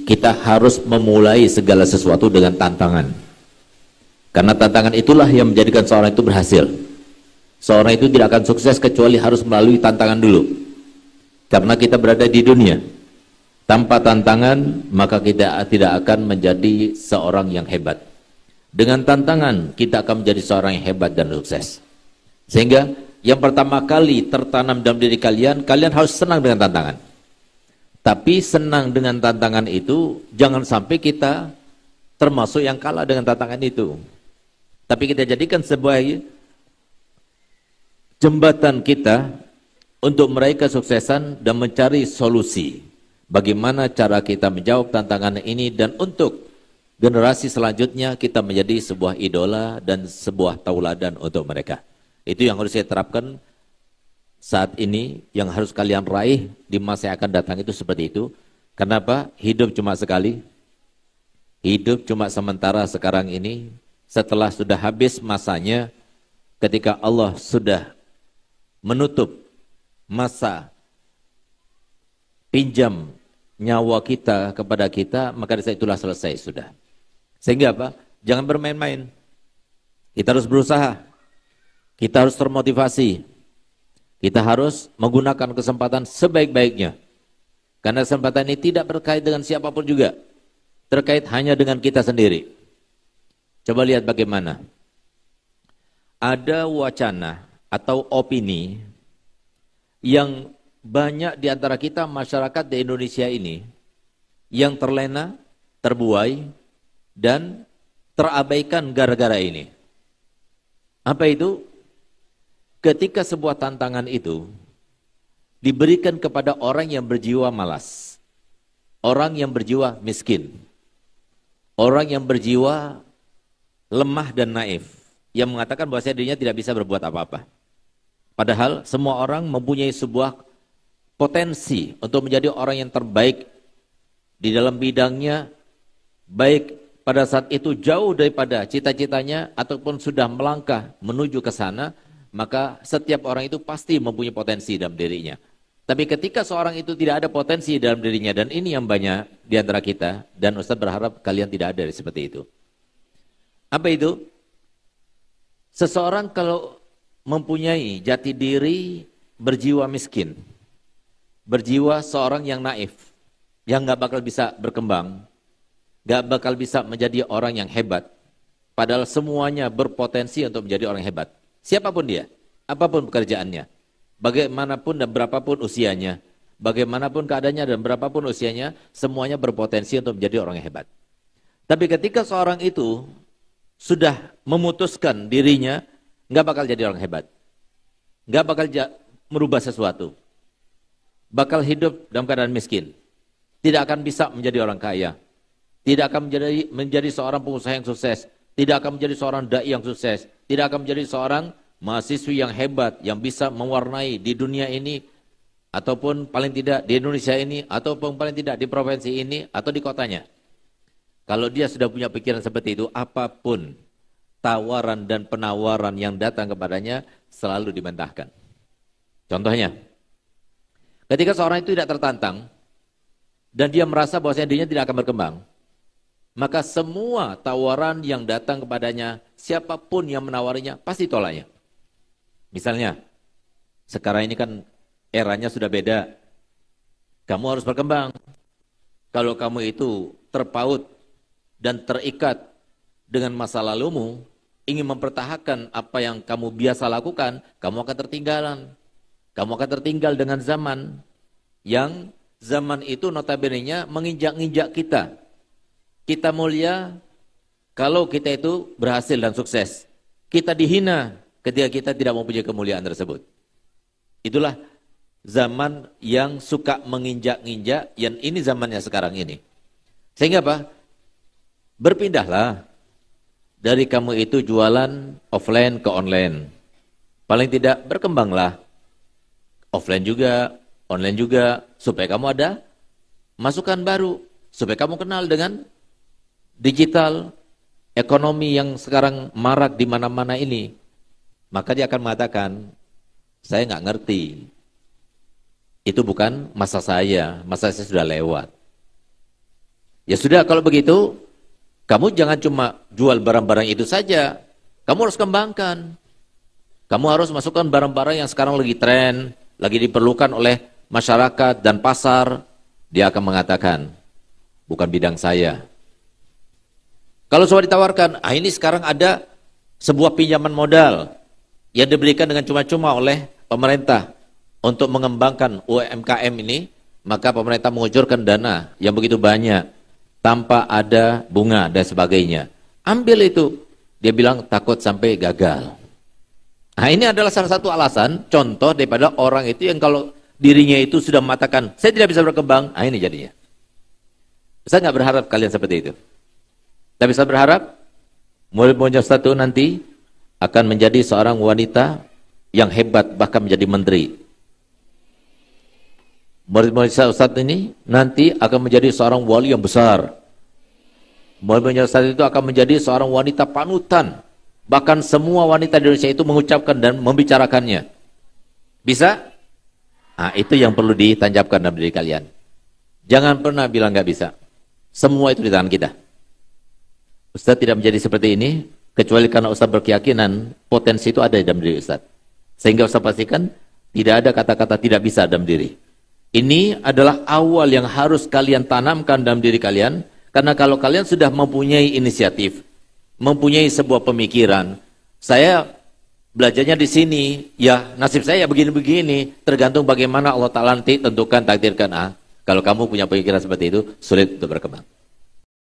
kita harus memulai segala sesuatu dengan tantangan. Karena tantangan itulah yang menjadikan seorang itu berhasil. Seorang itu tidak akan sukses kecuali harus melalui tantangan dulu. Karena kita berada di dunia. Tanpa tantangan, maka kita tidak akan menjadi seorang yang hebat. Dengan tantangan, kita akan menjadi seorang yang hebat dan sukses. Sehingga yang pertama kali tertanam dalam diri kalian, kalian harus senang dengan tantangan. Tapi senang dengan tantangan itu, jangan sampai kita termasuk yang kalah dengan tantangan itu. Tapi kita jadikan sebuah jembatan kita untuk meraih kesuksesan dan mencari solusi. Bagaimana cara kita menjawab tantangan ini dan untuk generasi selanjutnya kita menjadi sebuah idola dan sebuah tauladan untuk mereka. Itu yang harus saya terapkan saat ini, yang harus kalian raih di masa yang akan datang itu seperti itu. Kenapa? Hidup cuma sekali. Hidup cuma sementara sekarang ini. Setelah sudah habis masanya, ketika Allah sudah menutup masa pinjam nyawa kita kepada kita, maka dari itulah selesai sudah. Sehingga apa? Jangan bermain-main. Kita harus berusaha. Kita harus termotivasi. Kita harus menggunakan kesempatan sebaik-baiknya. Karena kesempatan ini tidak berkait dengan siapapun juga. Terkait hanya dengan kita sendiri. Coba lihat bagaimana. Ada wacana atau opini yang banyak di antara kita masyarakat di Indonesia ini yang terlena, terbuai, dan terabaikan gara-gara ini. Apa itu? Ketika sebuah tantangan itu diberikan kepada orang yang berjiwa malas, orang yang berjiwa miskin, orang yang berjiwa lemah dan naif, yang mengatakan bahwa dirinya tidak bisa berbuat apa-apa. Padahal semua orang mempunyai sebuah potensi untuk menjadi orang yang terbaik di dalam bidangnya, baik pada saat itu jauh daripada cita-citanya ataupun sudah melangkah menuju ke sana, maka setiap orang itu pasti mempunyai potensi dalam dirinya. Tapi ketika seorang itu tidak ada potensi dalam dirinya, dan ini yang banyak di antara kita, dan Ustaz berharap kalian tidak ada seperti itu. Apa itu? Seseorang kalau mempunyai jati diri berjiwa miskin, berjiwa seorang yang naif, yang gak bakal bisa berkembang, gak bakal bisa menjadi orang yang hebat, padahal semuanya berpotensi untuk menjadi orang yang hebat. Siapapun dia, apapun pekerjaannya, bagaimanapun dan berapapun usianya, bagaimanapun keadaannya dan berapapun usianya, semuanya berpotensi untuk menjadi orang yang hebat. Tapi ketika seorang itu sudah memutuskan dirinya, nggak bakal jadi orang hebat, nggak bakal merubah sesuatu, bakal hidup dalam keadaan miskin, tidak akan bisa menjadi orang kaya, tidak akan menjadi seorang pengusaha yang sukses, tidak akan menjadi seorang dai yang sukses, tidak akan menjadi seorang mahasiswi yang hebat, yang bisa mewarnai di dunia ini, ataupun paling tidak di Indonesia ini, ataupun paling tidak di provinsi ini, atau di kotanya. Kalau dia sudah punya pikiran seperti itu, apapun tawaran dan penawaran yang datang kepadanya selalu dibantahkan. Contohnya, ketika seorang itu tidak tertantang, dan dia merasa bahwa dirinya tidak akan berkembang, maka semua tawaran yang datang kepadanya, siapapun yang menawarinya, pasti tolaknya. Misalnya, sekarang ini kan eranya sudah beda. Kamu harus berkembang. Kalau kamu itu terpaut dan terikat dengan masa lalumu, ingin mempertahankan apa yang kamu biasa lakukan, kamu akan tertinggalan. Kamu akan tertinggal dengan zaman yang zaman itu notabene-nya menginjak-injak kita. Kita mulia kalau kita itu berhasil dan sukses. Kita dihina ketika kita tidak mempunyai kemuliaan tersebut. Itulah zaman yang suka menginjak-injak, yang ini zamannya sekarang ini. Sehingga apa? Berpindahlah dari kamu itu jualan offline ke online. Paling tidak berkembanglah. Offline juga, online juga, supaya kamu ada masukan baru. Supaya kamu kenal dengan digital, ekonomi yang sekarang marak di mana-mana ini. Maka dia akan mengatakan, saya nggak ngerti. Itu bukan masa saya sudah lewat. Ya sudah, kalau begitu, kamu jangan cuma jual barang-barang itu saja. Kamu harus kembangkan. Kamu harus masukkan barang-barang yang sekarang lagi tren, lagi diperlukan oleh masyarakat dan pasar. Dia akan mengatakan, bukan bidang saya. Kalau sudah ditawarkan, ini sekarang ada sebuah pinjaman modal yang diberikan dengan cuma-cuma oleh pemerintah untuk mengembangkan UMKM ini, maka pemerintah mengucurkan dana yang begitu banyak tanpa ada bunga dan sebagainya. Ambil itu. Dia bilang takut sampai gagal. Nah, ini adalah salah satu alasan, contoh daripada orang itu yang kalau dirinya itu sudah mengatakan, saya tidak bisa berkembang, ini jadinya. Saya nggak berharap kalian seperti itu. Tapi saya berharap murid-murid Ustaz itu nanti akan menjadi seorang wanita yang hebat, bahkan menjadi menteri. Murid-murid Ustaz ini nanti akan menjadi seorang wali yang besar. Murid-murid Ustaz itu akan menjadi seorang wanita panutan. Bahkan semua wanita di Indonesia itu mengucapkan dan membicarakannya. Bisa? Itu yang perlu ditancapkan dalam diri kalian. Jangan pernah bilang nggak bisa. Semua itu di tangan kita. Ustaz tidak menjadi seperti ini, kecuali karena Ustaz berkeyakinan potensi itu ada dalam diri Ustaz. Sehingga Ustaz pastikan tidak ada kata-kata tidak bisa dalam diri. Ini adalah awal yang harus kalian tanamkan dalam diri kalian, karena kalau kalian sudah mempunyai inisiatif, mempunyai sebuah pemikiran, saya belajarnya di sini, ya nasib saya begini-begini, tergantung bagaimana Allah Ta'ala nanti tentukan, takdirkan. Kalau kamu punya pemikiran seperti itu, sulit untuk berkembang.